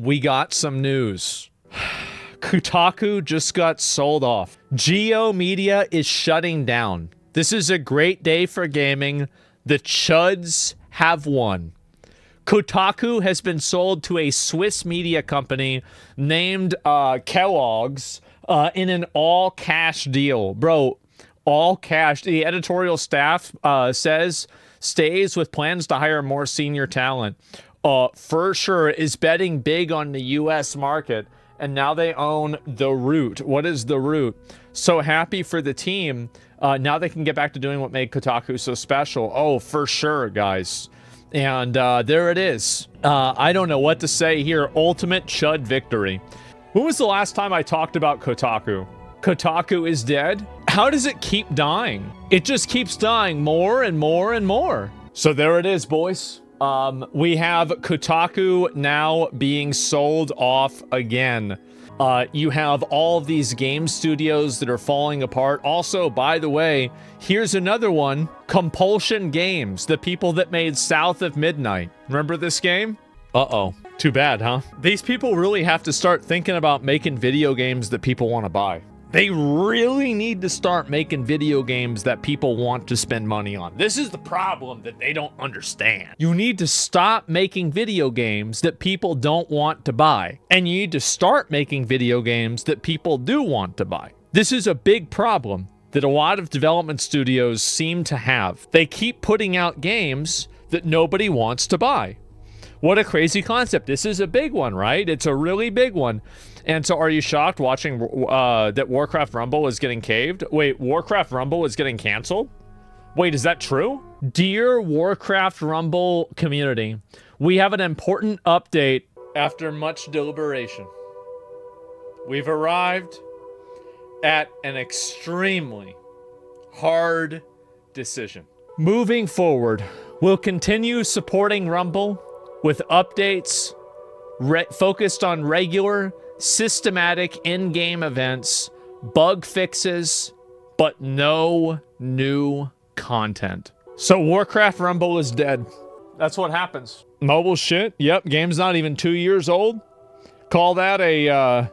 we got some news. Kotaku just got sold off. Geo Media is shutting down. This is a great day for gaming. The Chuds have won. Kotaku has been sold to a Swiss media company named Kellogg's in an all-cash deal. Bro, all cash. The editorial staff says stays with plans to hire more senior talent. For sure is betting big on the US market, and now they own The Root. What is The Root? So happy for the team. Now they can get back to doing what made Kotaku so special. Oh, for sure, guys. And there it is. I don't know what to say here. Ultimate Chud victory. When was the last time I talked about Kotaku? Kotaku is dead? How does it keep dying? It just keeps dying more and more and more. So there it is, boys. We have Kotaku now being sold off again. You have all of these game studios that are falling apart. Also, by the way, here's another one. Compulsion Games, the people that made South of Midnight. Remember this game? Uh-oh. Too bad, huh? These people really have to start thinking about making video games that people want to buy. They really need to start making video games that people want to spend money on. This is the problem that they don't understand. You need to stop making video games that people don't want to buy. And you need to start making video games that people do want to buy. This is a big problem that a lot of development studios seem to have. They keep putting out games that nobody wants to buy. What a crazy concept. This is a big one, right? It's a really big one. And so are you shocked watching that Warcraft Rumble is getting caved? Wait, Warcraft Rumble is getting canceled? Wait, is that true? Dear Warcraft Rumble community, we have an important update after much deliberation. We've arrived at an extremely hard decision. Moving forward, we'll continue supporting Rumble with updates focused on regular, systematic in-game events, bug fixes, but no new content. So Warcraft Rumble is dead. That's what happens. Mobile shit? Yep, game's not even 2 years old. Call that a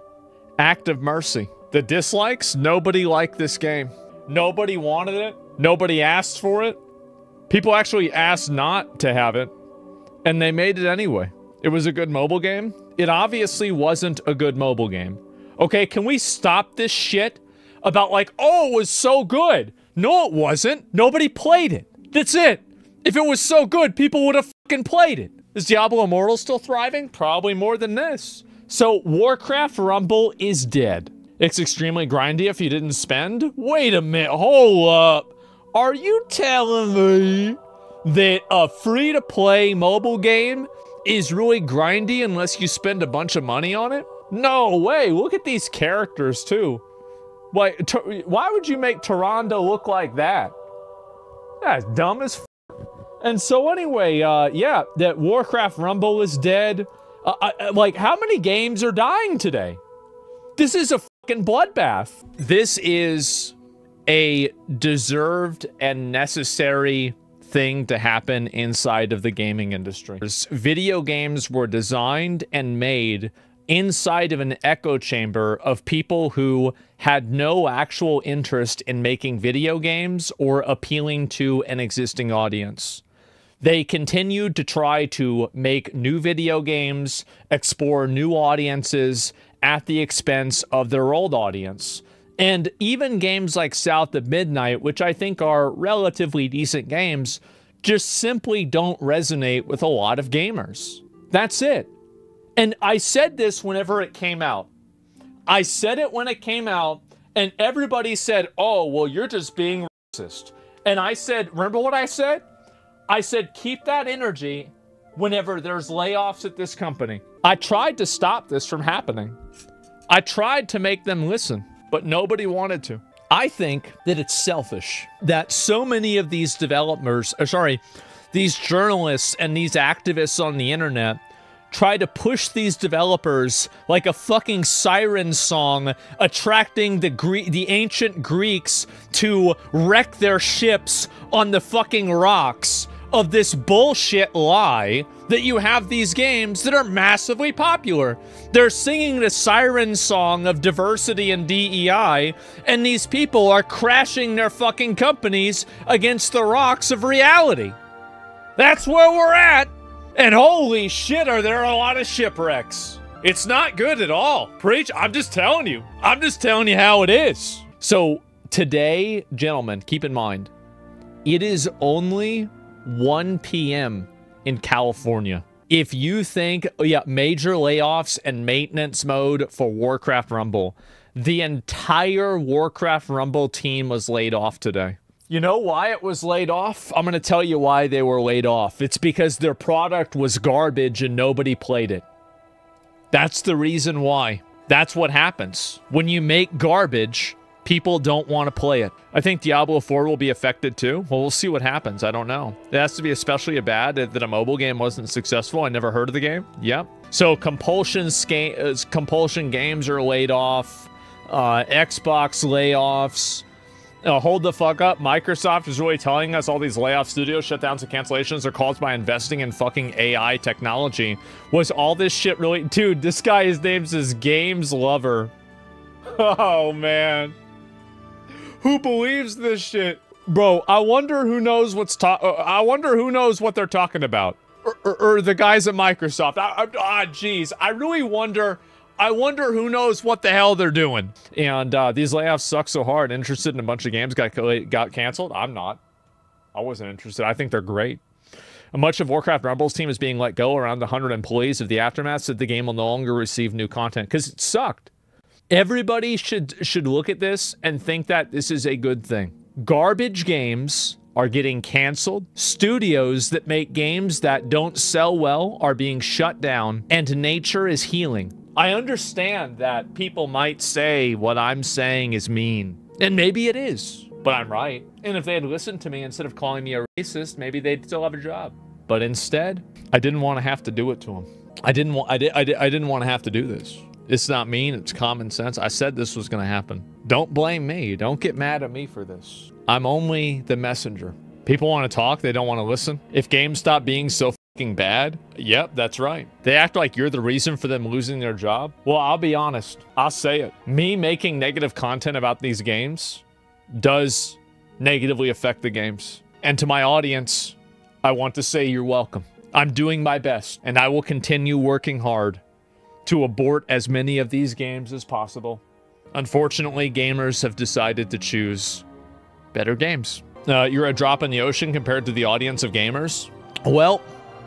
act of mercy. The dislikes? Nobody liked this game. Nobody wanted it. Nobody asked for it. People actually asked not to have it. And they made it anyway. It was a good mobile game. It obviously wasn't a good mobile game. Okay, can we stop this shit about like, oh, it was so good. No, it wasn't. Nobody played it. That's it. If it was so good, people would have fucking played it. Is Diablo Immortal still thriving? Probably more than this. So Warcraft Rumble is dead. It's extremely grindy if you didn't spend. Wait a minute, hold up. Are you telling me that a free-to-play mobile game is really grindy unless you spend a bunch of money on it? No way, look at these characters too. Why would you make Tyrande look like that? That's dumb as f. And so anyway, yeah, that Warcraft Rumble is dead. Like, how many games are dying today? This is a fucking bloodbath. This is a deserved and necessary thing to happen inside of the gaming industry. Video games were designed and made inside of an echo chamber of people who had no actual interest in making video games or appealing to an existing audience. They continued to try to make new video games, explore new audiences at the expense of their old audience. And even games like South of Midnight, which I think are relatively decent games, just simply don't resonate with a lot of gamers. That's it. And I said this whenever it came out. I said it when it came out, and everybody said, oh, well, you're just being racist. And I said, remember what I said? I said, keep that energy whenever there's layoffs at this company. I tried to stop this from happening. I tried to make them listen, but nobody wanted to. I think that it's selfish that so many of these developers, these journalists and these activists on the internet try to push these developers like a fucking siren song, attracting the ancient Greeks to wreck their ships on the fucking rocks. of this bullshit lie that you have these games that are massively popular. They're singing the siren song of diversity and DEI, and these people are crashing their fucking companies against the rocks of reality. That's where we're at. And holy shit, are there a lot of shipwrecks. It's not good at all. Preach, I'm just telling you. I'm just telling you how it is. So today, gentlemen, keep in mind, it is only 1 p.m. in California. If you think, major layoffs and maintenance mode for Warcraft Rumble, the entire Warcraft Rumble team was laid off today. You know why it was laid off? I'm going to tell you why they were laid off. It's because their product was garbage and nobody played it. That's the reason why. That's what happens. When you make garbage, people don't want to play it. I think Diablo 4 will be affected too. Well, we'll see what happens. I don't know. It has to be especially bad that a mobile game wasn't successful. I never heard of the game. Yep. So compulsion games are laid off. Xbox layoffs. Hold the fuck up. Microsoft is really telling us all these layoffs, studio shutdowns, and cancellations are caused by investing in fucking AI technology. Was all this shit really... Dude, this guy, his name is Games Lover. Oh, man. Who believes this shit? Bro, I wonder who knows I wonder who knows what they're talking about. Or the guys at Microsoft. Jeez. I really wonder... I wonder who knows what the hell they're doing. And these layoffs suck so hard. Interested in a bunch of games got canceled? I'm not. I wasn't interested. I think they're great. Much of Warcraft Rumble's team is being let go. Around 100 employees of the Aftermath said the game will no longer receive new content because it sucked. Everybody should look at this and think that this is a good thing. Garbage games are getting canceled. Studios that make games that don't sell well are being shut down, and nature is healing. I understand that people might say what I'm saying is mean, and maybe it is, but I'm right. And if they had listened to me instead of calling me a racist, maybe they'd still have a job. But instead, I didn't want to have to do it to them. I didn't want to have to do this. It's not mean, it's common sense. I said this was going to happen. Don't blame me. Don't get mad at me for this. I'm only the messenger. People want to talk, they don't want to listen. If games stop being so fucking bad, yep, that's right. They act like you're the reason for them losing their job. Well, I'll be honest. I'll say it. Me making negative content about these games does negatively affect the games. And to my audience, I want to say you're welcome. I'm doing my best, and I will continue working hard to abort as many of these games as possible. Unfortunately, gamers have decided to choose better games. You're a drop in the ocean compared to the audience of gamers? Well,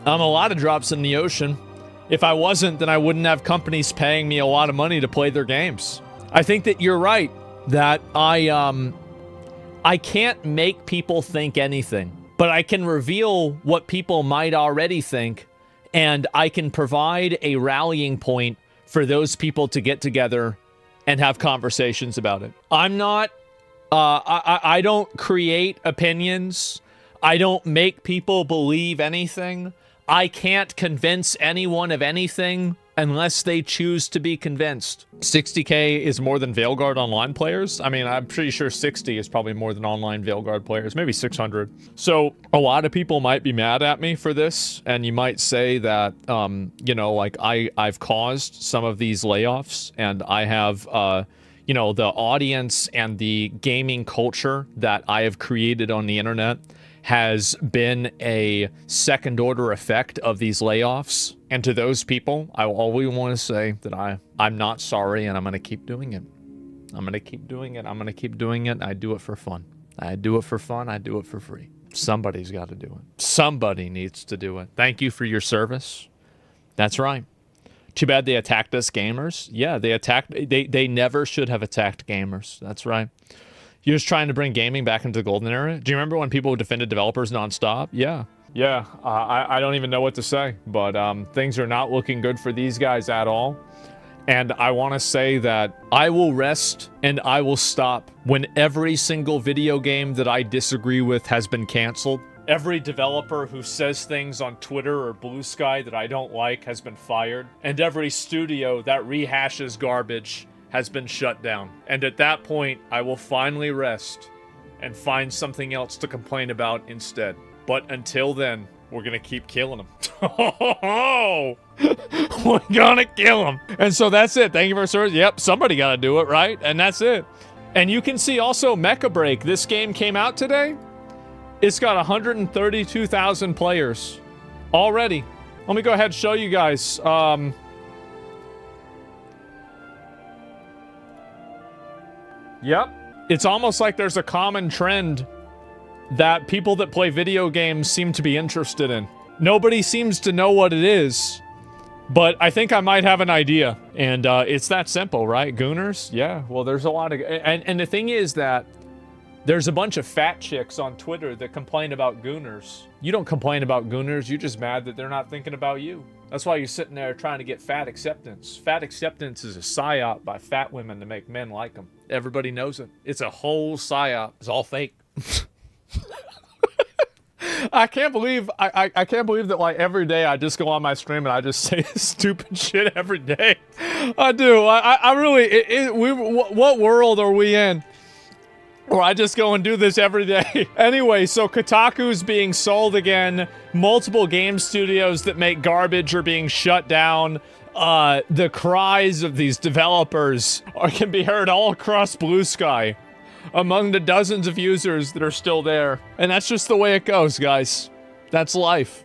I'm a lot of drops in the ocean. If I wasn't, then I wouldn't have companies paying me a lot of money to play their games. I think that you're right, that I can't make people think anything, but I can reveal what people might already think, and I can provide a rallying point for those people to get together and have conversations about it. I'm not, I don't create opinions. I don't make people believe anything. I can't convince anyone of anything unless they choose to be convinced. 60K is more than Veilguard online players? I mean, I'm pretty sure 60 is probably more than online Veilguard players, maybe 600. So a lot of people might be mad at me for this, and you might say that, you know, like I've caused some of these layoffs, and I have, you know, the audience and the gaming culture that I have created on the internet has been a second-order effect of these layoffs. And to those people, I always want to say that I'm not sorry, and I'm going to keep doing it. I'm going to keep doing it. I'm going to keep doing it. I do it for fun. I do it for fun. I do it for free. Somebody's got to do it. Somebody needs to do it. Thank you for your service. That's right. Too bad they attacked us gamers. Yeah, they never should have attacked gamers. That's right. You're just trying to bring gaming back into the golden era? Do you remember when people defended developers nonstop? Yeah. Yeah, I don't even know what to say, but things are not looking good for these guys at all. And I want to say that I will rest and I will stop when every single video game that I disagree with has been canceled. Every developer who says things on Twitter or Blue Sky that I don't like has been fired. And every studio that rehashes garbage has been shut down. And at that point, I will finally rest and find something else to complain about instead. But until then, we're gonna keep killing them. We're gonna kill them. And so that's it. Thank you for service. Yep, somebody gotta do it, right? And that's it. And you can see also Mecha Break. This game came out today. It's got 132,000 players already. Let me go ahead and show you guys. Yep. It's almost like there's a common trend that people that play video games seem to be interested in. Nobody seems to know what it is, but I think I might have an idea. And it's that simple, right? Gooners? Yeah, well, there's a lot of... And the thing is that there's a bunch of fat chicks on Twitter that complain about Gooners. You don't complain about Gooners, you're just mad that they're not thinking about you. That's why you're sitting there trying to get fat acceptance. Fat acceptance is a psyop by fat women to make men like them. Everybody knows it. It's a whole psyop. It's all fake. I can't believe I can't believe that like every day I just go on my stream and I just say stupid shit every day. I do. I really. What world are we in? Or I just go and do this every day. Anyway, so Kotaku's being sold again. Multiple game studios that make garbage are being shut down. The cries of these developers can be heard all across Blue Sky among the dozens of users that are still there. And that's just the way it goes, guys. That's life.